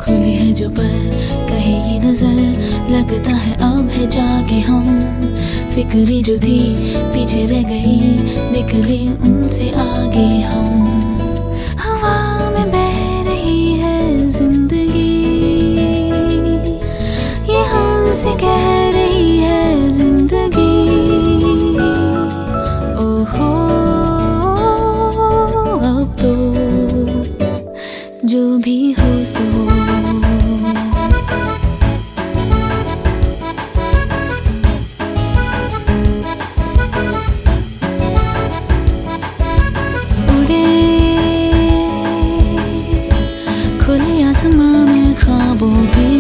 खुली है जो पर कहीं ये नजर लगता है अब है जाके हम। फिक्री जो थी पीछे रह गई, निकले उनसे आगे हम। हवा में बह रही है जिंदगी, ये हमसे कह रही है जिंदगी। ओहो अब तो जो भी हो सो। खुले आसमां में ख्वाबों की